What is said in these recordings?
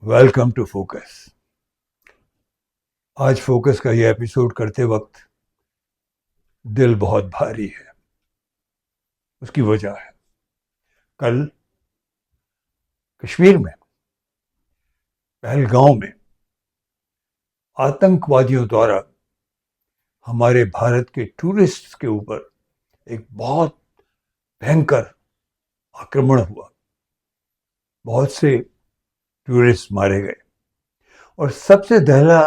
Welcome to Focus. आज Focus का ये एपिसोड करते वक्त दिल बहुत भारी है। उसकी वजह है कल कश्मीर में पहलगांव में आतंकवादियों द्वारा हमारे भारत के टूरिस्ट्स के ऊपर एक बहुत भयंकर आक्रमण हुआ। बहुत से टूरिस्ट मारे गए और सबसे दहला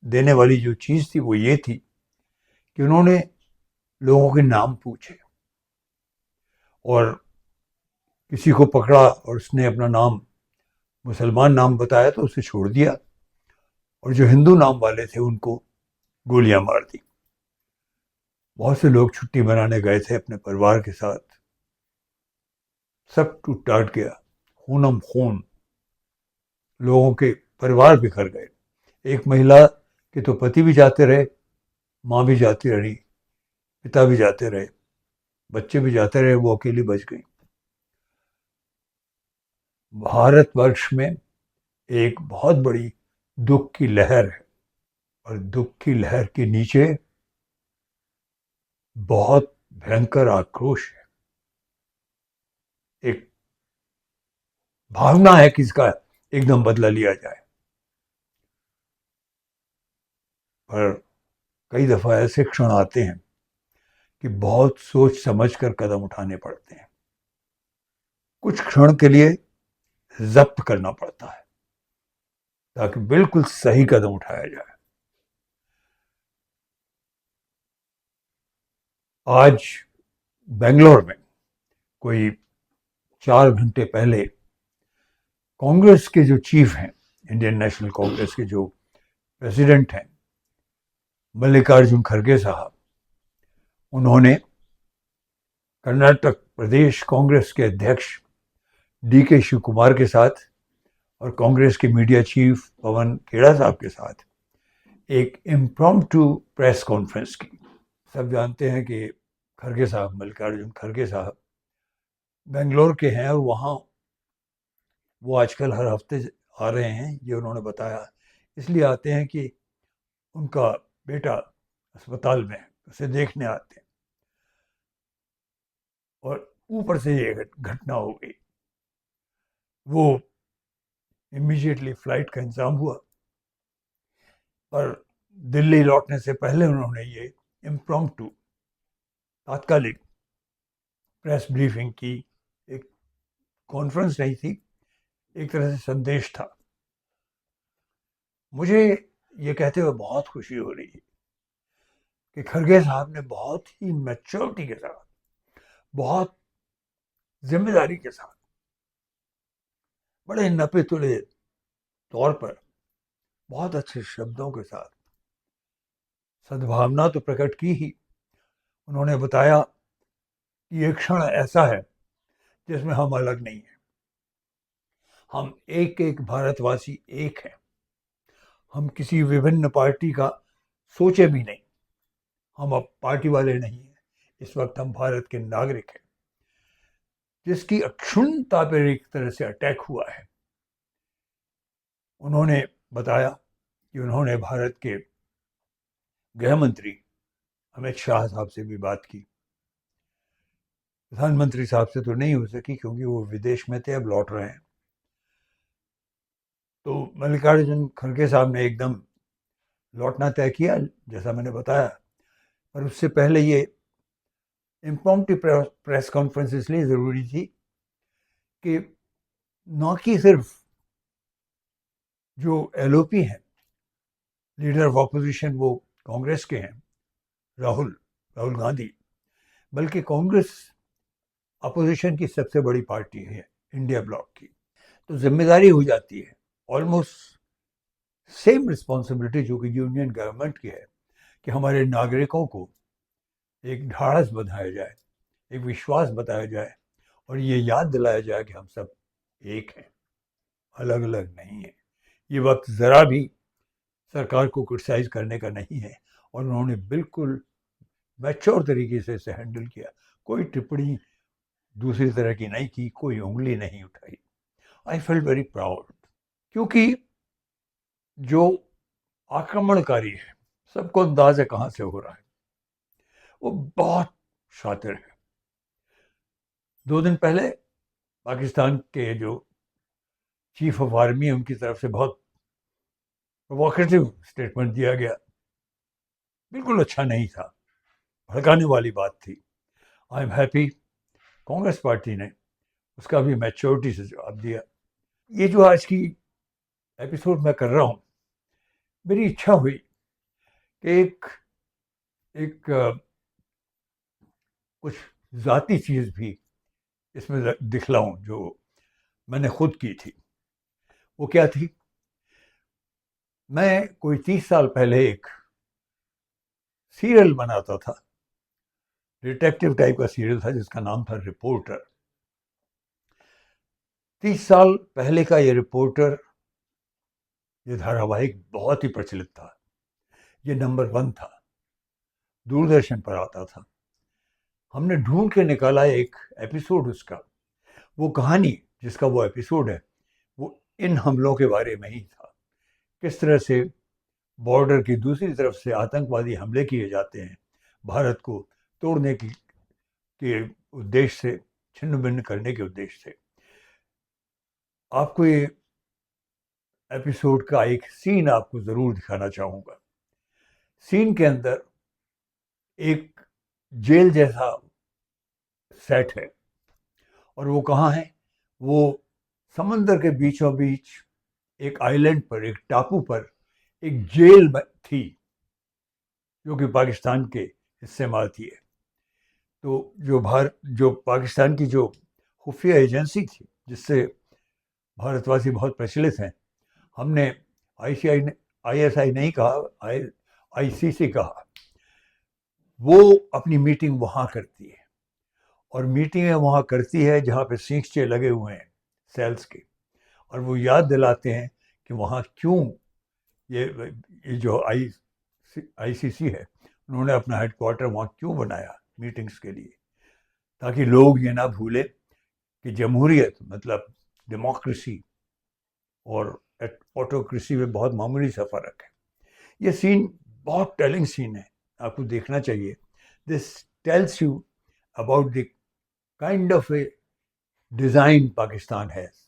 देने वाली जो चीज थी वो ये थी कि उन्होंने लोगों के नाम पूछे और किसी को पकड़ा और उसने अपना नाम मुसलमान नाम बताया तो उसे छोड़ दिया और जो हिंदू नाम वाले थे उनको गोलियां मार दी। बहुत से लोग छुट्टी मनाने गए थे अपने परिवार के साथ, सब टूट टाट गया, खूनम खून, लोगों के परिवार बिखर गए। एक महिला के तो पति भी जाते रहे, माँ भी जाती रही, पिता भी जाते रहे, बच्चे भी जाते रहे, वो अकेली बच गई। भारतवर्ष में एक बहुत बड़ी दुख की लहर है और दुख की लहर के नीचे बहुत भयंकर आक्रोश है। एक भावना है कि इसका एकदम बदला लिया जाए, पर कई दफा ऐसे क्षण आते हैं कि बहुत सोच समझ कर कदम उठाने पड़ते हैं। कुछ क्षण के लिए जब्त करना पड़ता है ताकि बिल्कुल सही कदम उठाया जाए। आज बेंगलोर में कोई 4 घंटे पहले कांग्रेस के जो चीफ हैं, इंडियन नेशनल कांग्रेस के जो प्रेसिडेंट हैं, मल्लिकार्जुन खड़गे साहब, उन्होंने कर्नाटक प्रदेश कांग्रेस के अध्यक्ष डी.के. शिव कुमार के साथ और कांग्रेस के मीडिया चीफ पवन खेड़ा साहब के साथ एक इम्प्रॉम्प्टू प्रेस कॉन्फ्रेंस की। सब जानते हैं कि खड़गे साहब, मल्लिकार्जुन खड़गे साहब बेंगलोर के हैं और वहाँ वो आजकल हर हफ्ते आ रहे हैं, ये उन्होंने बताया। इसलिए आते हैं कि उनका बेटा अस्पताल में है, उसे देखने आते हैं और ऊपर से ये घटना हो गई। वो इमीडिएटली फ्लाइट का इंतजाम हुआ, पर दिल्ली लौटने से पहले उन्होंने ये इम्प्रॉम्प्टू तात्कालिक प्रेस ब्रीफिंग की। एक कॉन्फ्रेंस नहीं थी, एक तरह से संदेश था। मुझे ये कहते हुए बहुत खुशी हो रही है कि खड़गे साहब ने बहुत ही मैच्योरिटी के साथ, बहुत जिम्मेदारी के साथ, बड़े नपे तुले तौर पर, बहुत अच्छे शब्दों के साथ सद्भावना तो प्रकट की ही। उन्होंने बताया कि ये क्षण ऐसा है जिसमें हम अलग नहीं हैं, हम एक एक भारतवासी एक हैं, हम किसी विभिन्न पार्टी का सोचे भी नहीं, हम अब पार्टी वाले नहीं हैं, इस वक्त हम भारत के नागरिक हैं। जिसकी अक्षुण्णता पर एक तरह से अटैक हुआ है। उन्होंने बताया कि उन्होंने भारत के गृह मंत्री अमित शाह साहब से भी बात की। प्रधानमंत्री साहब से तो नहीं हो सकी क्योंकि वो विदेश में थे, अब लौट रहे हैं। तो मल्लिकार्जुन खड़गे साहब ने एकदम लौटना तय किया, जैसा मैंने बताया। पर उससे पहले ये इम्प्रॉम्प्टू प्रेस कॉन्फ्रेंस इसलिए ज़रूरी थी कि न कि सिर्फ जो एलओपी हैं, लीडर ऑफ ऑपोजिशन, वो कांग्रेस के हैं, राहुल गांधी, बल्कि कांग्रेस अपोजिशन की सबसे बड़ी पार्टी है इंडिया ब्लॉक की। तो जिम्मेदारी हो जाती है, ऑलमोस्ट सेम रिस्पॉन्सिबिलिटी जो कि यूनियन गवर्नमेंट की है, कि हमारे नागरिकों को एक ढाढ़स बंधाया जाए, एक विश्वास बताया जाए और ये याद दिलाया जाए कि हम सब एक हैं, अलग अलग नहीं हैं। ये वक्त ज़रा भी सरकार को क्रिटिसाइज करने का नहीं है और उन्होंने बिल्कुल मैच्योर तरीके से इसे हैंडल किया। कोई टिप्पणी दूसरी तरह की नहीं की, कोई उंगली नहीं उठाई। आई फेल्ट वेरी प्राउड क्योंकि जो आक्रमणकारी है, सबको अंदाज है कहाँ से हो रहा है, वो बहुत शातिर है। 2 दिन पहले पाकिस्तान के जो चीफ ऑफ आर्मी है उनकी तरफ से बहुत प्रोवोकेटिव स्टेटमेंट दिया गया, बिल्कुल अच्छा नहीं था, भड़काने वाली बात थी। I am happy Congress party ने उसका भी मैच्योरिटी से जवाब दिया। ये जो आज की एपिसोड मैं कर रहा हूँ, मेरी इच्छा हुई कि एक कुछ ज़ाती चीज़ भी इसमें दिखलाऊं जो मैंने खुद की थी। वो क्या थी? मैं कोई 30 साल पहले एक सीरियल बनाता था, डिटेक्टिव टाइप का सीरियल था जिसका नाम था रिपोर्टर। 30 साल पहले का ये रिपोर्टर, ये धारावाहिक बहुत ही प्रचलित था। ये नंबर 1 था, दूरदर्शन पर आता था। हमने ढूंढ के निकाला एक एपिसोड उसका। वो कहानी जिसका वो एपिसोड है वो इन हमलों के बारे में ही था। किस तरह से बॉर्डर की दूसरी तरफ से आतंकवादी हमले किए जाते हैं, भारत को तोड़ने के उद्देश्य से, छिन्न भिन्न करने के उद्देश्य से। आपको ये एपिसोड का एक सीन आपको ज़रूर दिखाना चाहूँगा। सीन के अंदर एक जेल जैसा सेट है, और वो कहाँ है? वो समंदर के बीचों बीच एक आइलैंड पर, एक टापू पर एक जेल थी जो कि पाकिस्तान के हिस्से में आती है। तो जो पाकिस्तान की जो खुफिया एजेंसी थी जिससे भारतवासी बहुत प्रचलित हैं, हमने ISI नहीं कहा, ICC कहा। वो अपनी मीटिंग वहाँ करती है, और मीटिंगें वहाँ करती है जहाँ पे सींगचे लगे हुए हैं सेल्स के, और वो याद दिलाते हैं कि वहाँ क्यों ये जो ICC है, उन्होंने अपना हेडक्वार्टर वहाँ क्यों बनाया मीटिंग्स के लिए, ताकि लोग ये ना भूले कि जमहूरियत मतलब डेमोक्रेसी और ऑटोक्रेसी में बहुत मामूली सा फ़र्क है। ये सीन बहुत टेलिंग सीन है, आपको देखना चाहिए। This tells you about the kind of a design Pakistan has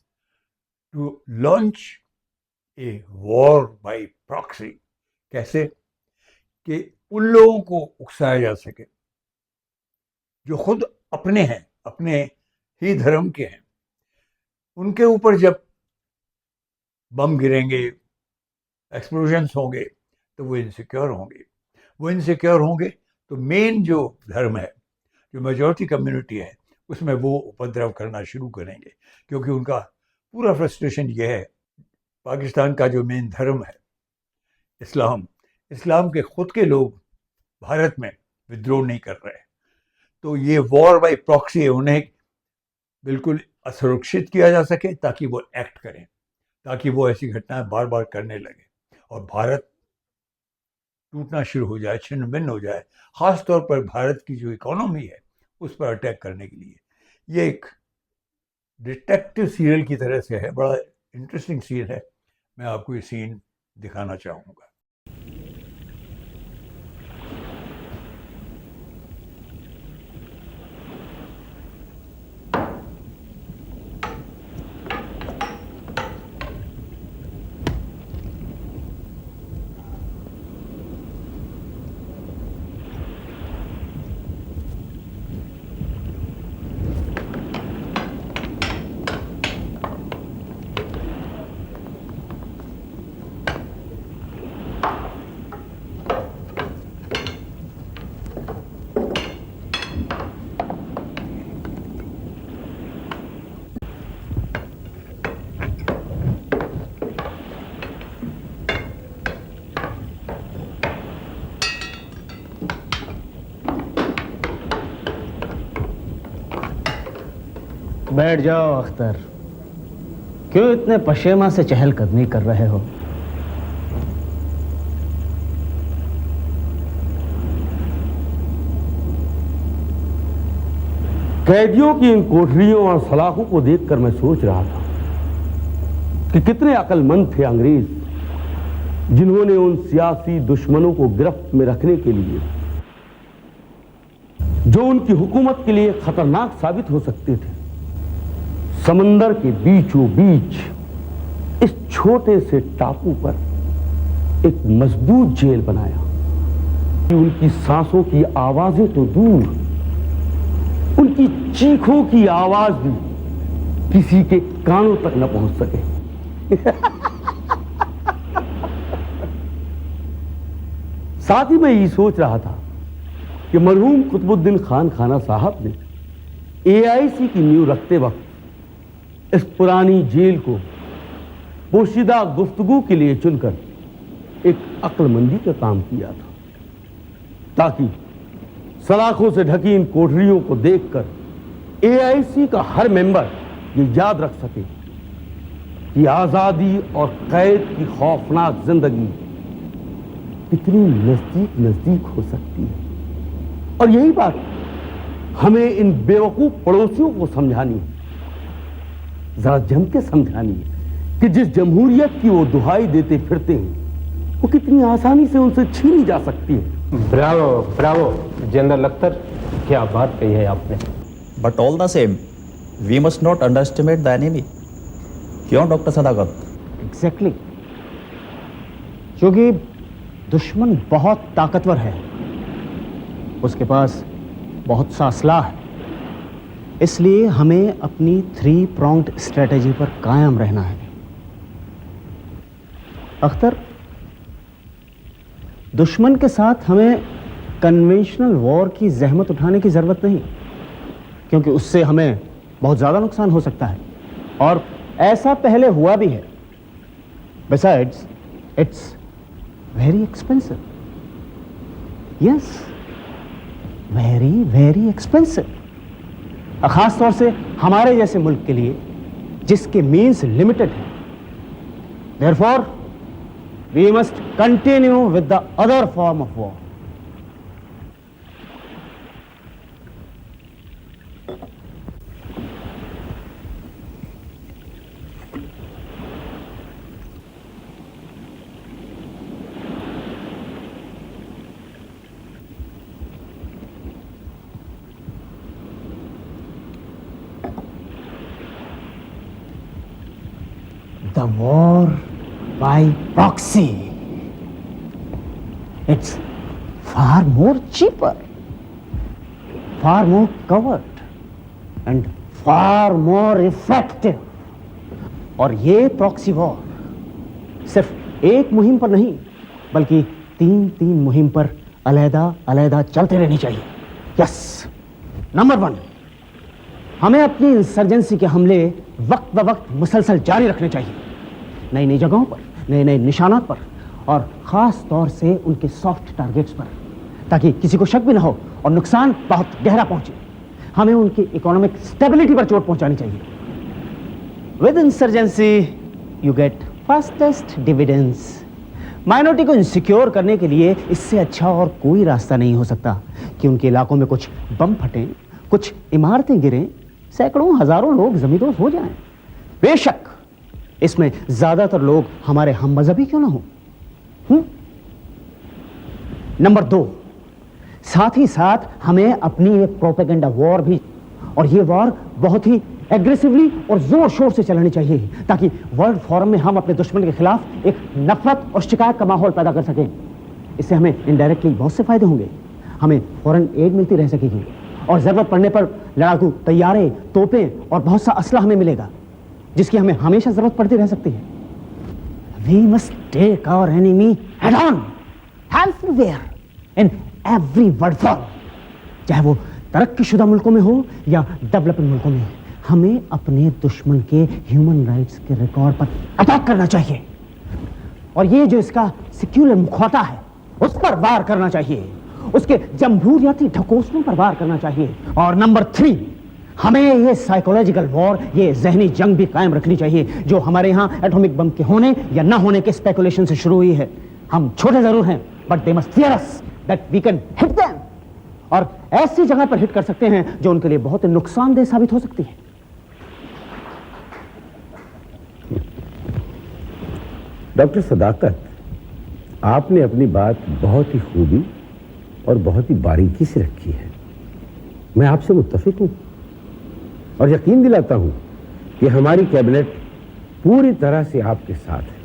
to launch a war by proxy. कैसे? कि उन लोगों को उकसाया जा सके जो खुद अपने हैं, अपने ही धर्म के हैं। उनके ऊपर जब बम गिरेंगे, एक्सप्लोजन्स होंगे, तो वो इनसिक्योर होंगे। वो इनसिक्योर होंगे तो मेन जो धर्म है, जो मेजॉरिटी कम्युनिटी है, उसमें वो उपद्रव करना शुरू करेंगे, क्योंकि उनका पूरा फ्रस्ट्रेशन ये है, पाकिस्तान का जो मेन धर्म है इस्लाम के खुद के लोग भारत में विद्रोह नहीं कर रहे हैं। तो ये वॉर बाय प्रॉक्सी है, उन्हें बिल्कुल असुरक्षित किया जा सके ताकि वो एक्ट करें, ताकि वो ऐसी घटनाएं बार बार करने लगे और भारत टूटना शुरू हो जाए, छिन्न भिन्न हो जाए। ख़ास तौर पर भारत की जो इकोनॉमी है उस पर अटैक करने के लिए। ये एक डिटेक्टिव सीरियल की तरह से है, बड़ा इंटरेस्टिंग सीन है। मैं आपको ये सीन दिखाना चाहूँगा। बैठ जाओ अख्तर। क्यों इतने पशेमा से चहलकदमी कर रहे हो? कैदियों की इन कोठरियों और सलाखों को देखकर मैं सोच रहा था कि कितने अक्लमंद थे अंग्रेज, जिन्होंने उन सियासी दुश्मनों को गिरफ्त में रखने के लिए, जो उनकी हुकूमत के लिए खतरनाक साबित हो सकते थे, समंदर के बीचों बीच इस छोटे से टापू पर एक मजबूत जेल बनाया कि उनकी सांसों की आवाजें तो दूर, उनकी चीखों की आवाज भी किसी के कानों तक न पहुंच सके। साथ ही मैं ये सोच रहा था कि मरहूम कुतुबुद्दीन खान खाना साहब ने एआईसी की नींव रखते वक्त इस पुरानी जेल को पोशीदा गुफ्तगू के लिए चुनकर एक अक्लमंदी का काम किया था, ताकि सलाखों से ढकी इन कोठरियों को देखकर एआईसी का हर मेंबर ये याद रख सके कि आजादी और कैद की खौफनाक जिंदगी कितनी नजदीक नजदीक हो सकती है। और यही बात हमें इन बेवकूफ पड़ोसियों को समझानी है, जरा जम के समझानी है कि जिस जमहूरियत की वो दुहाई देते फिरते हैं, वो कितनी आसानी से उनसे छीनी जा सकती है। ब्रावो ब्रावो जनरल अख्तर, क्या बात कही है आपने। But all the same we must not underestimate the enemy. क्यों डॉक्टर सदाकत? एग्जैक्टली, क्योंकि दुश्मन बहुत ताकतवर है, उसके पास बहुत सा असलाह है, इसलिए हमें अपनी 3 pronged स्ट्रेटेजी पर कायम रहना है। अख्तर, दुश्मन के साथ हमें कन्वेंशनल वॉर की जहमत उठाने की जरूरत नहीं, क्योंकि उससे हमें बहुत ज्यादा नुकसान हो सकता है, और ऐसा पहले हुआ भी है। Besides it's very expensive. Yes, very very expensive, खास तौर से हमारे जैसे मुल्क के लिए जिसके मीन्स लिमिटेड है। Therefore we must continue with the other form of war. The war by proxy. It's far more cheaper, far more covert, and far more effective. और ये प्रॉक्सी वॉर सिर्फ एक मुहिम पर नहीं, बल्कि 3 मुहिम पर अलग-अलग चलते रहनी चाहिए। यस, नंबर 1, हमें अपनी इंसर्जेंसी के हमले वक्त ब वक्त मुसलसल जारी रखने चाहिए, नई नई जगहों पर, नए नए निशानात पर, और ख़ास तौर से उनके सॉफ्ट टारगेट्स पर, ताकि किसी को शक भी ना हो और नुकसान बहुत गहरा पहुंचे। हमें उनकी इकोनॉमिक स्टेबिलिटी पर चोट पहुंचानी चाहिए। With insurgency you get fastest dividends. Minority को इनसिक्योर करने के लिए इससे अच्छा और कोई रास्ता नहीं हो सकता कि उनके इलाकों में कुछ बम फटें, कुछ इमारतें गिरें, सैकड़ों हजारों लोग जमींदोज हो जाएं। बेशक इसमें ज्यादातर लोग हमारे हम मजहबी क्यों ना हो। नंबर 2, साथ ही साथ हमें अपनी एक प्रोपेगेंडा वॉर भी, और ये वॉर बहुत ही एग्रेसिवली और जोर शोर से चलानी चाहिए, ताकि वर्ल्ड फोरम में हम अपने दुश्मन के खिलाफ एक नफरत और शिकायत का माहौल पैदा कर सकें। इससे हमें इनडायरेक्टली बहुत से फायदे होंगे। हमें फॉरेन एड मिलती रह सकेगी, और जरूरत पड़ने पर लड़ाकू तैयारे, तोपें और बहुत सा असला हमें मिलेगा, जिसकी हमें हमेशा जरूरत पड़ती रह सकती है। We must take our enemy head on, everywhere, in every वर्डफॉल, चाहे वो तरक्कीशुदा मुल्कों में हो या डेवलपिंग मुल्कों में। हमें अपने दुश्मन के ह्यूमन राइट्स के रिकॉर्ड पर अटैक करना चाहिए, और ये जो इसका सेक्युलर मुखौटा है उस पर वार करना चाहिए, उसके जमहूरियती ढकोसलों पर वार करना चाहिए। और नंबर 3, हमें ये साइकोलॉजिकल वॉर, ये जहनी जंग भी कायम रखनी चाहिए, जो हमारे यहाँ एटॉमिक बम के होने या ना होने के स्पेकुलेशन से शुरू हुई है। हम छोटे जरूर हैं, but they must fear us that we can hit them, और ऐसी जगह पर हिट कर सकते हैं जो उनके लिए बहुत नुकसानदेह साबित हो सकती है। डॉक्टर सदाकत, आपने अपनी बात बहुत ही खूबी और बहुत ही बारीकी से रखी है। मैं आपसे मुत्तफिक हूं और यकीन दिलाता हूं कि हमारी कैबिनेट पूरी तरह से आपके साथ है।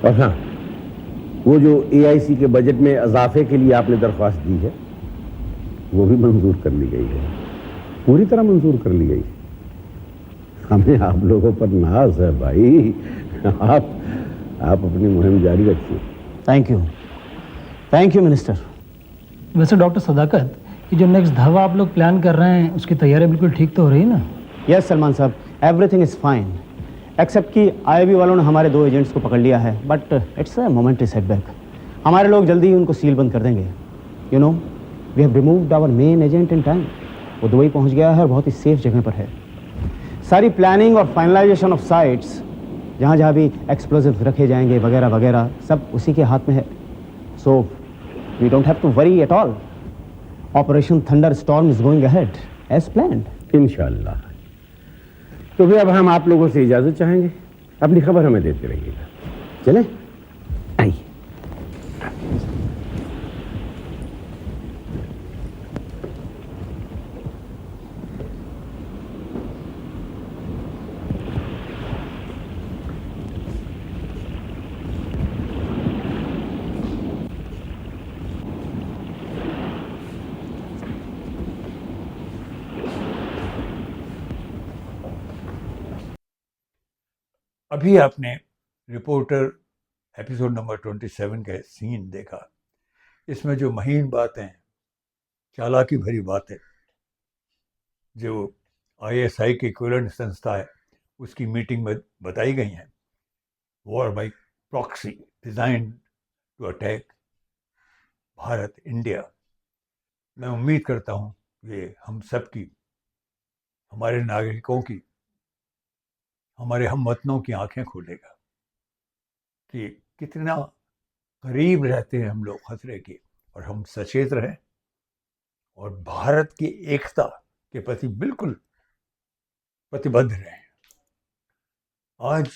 और हां, वो जो एआईसी के बजट में इजाफे के लिए आपने दरख्वास्त दी है, वो भी मंजूर कर ली गई है, पूरी तरह मंजूर कर ली गई है। हमें आप लोगों पर नाज है भाई। आप अपनी मुहिम जारी रखिए। Thank you minister. वैसे डॉक्टर सदाकत, ये जो नेक्स्ट धावा आप लोग प्लान कर रहे हैं, उसकी तैयारी बिल्कुल ठीक तो हो रही है ना? Yes Salman sahab, everything is fine except कि आईबी वालों ने हमारे 2 एजेंट्स को पकड़ लिया है, but it's a momentary setback. हमारे लोग जल्दी ही उनको सील बंद कर देंगे। You know, we have removed our main agent in time. वो दुबई पहुंच गया है और बहुत ही सेफ जगह पर है। सारी प्लानिंग और फाइनलाइजेशन ऑफ साइट्स, जहाँ जहाँ भी एक्सप्लोजिव रखे जाएंगे वगैरह वगैरह, सब उसी के हाथ में है। So we don't have to worry at all. Operation Thunder Storm is going ahead as planned. इंशाअल्लाह। तो फिर अब हम आप लोगों से इजाजत चाहेंगे। अपनी खबर हमें देते रहिएगा। चले, आइए। अभी आपने रिपोर्टर एपिसोड नंबर 27 का सीन देखा। इसमें जो महीन बातें, चालाकी भरी बातें जो आईएसआई की इक्विवेलेंट संस्था है उसकी मीटिंग में बताई गई हैं, war by proxy designed to attack Bharat India, मैं उम्मीद करता हूँ ये हम सब की, हमारे नागरिकों की, हमारे हमवतनों की आंखें खोलेगा कि कितना करीब रहते हैं हम लोग खतरे के, और हम सचेत रहें और भारत की एकता के प्रति बिल्कुल प्रतिबद्ध रहें। आज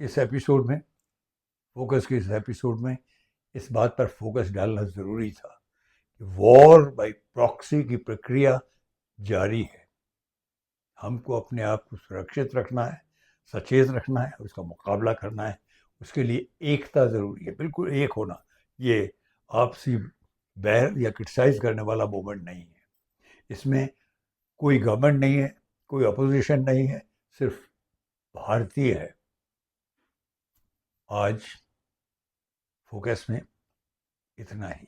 इस एपिसोड में, फोकस के इस एपिसोड में, इस बात पर फोकस डालना ज़रूरी था कि वॉर बाय प्रॉक्सी की प्रक्रिया जारी है। हमको अपने आप को सुरक्षित रखना है, सचेत रखना है, उसका मुकाबला करना है। उसके लिए एकता ज़रूरी है, बिल्कुल एक होना। ये आपसी बैर या क्रिटिसाइज करने वाला मूवमेंट नहीं है। इसमें कोई गवर्नमेंट नहीं है, कोई अपोजिशन नहीं है, सिर्फ भारतीय है। आज फोकस में इतना ही।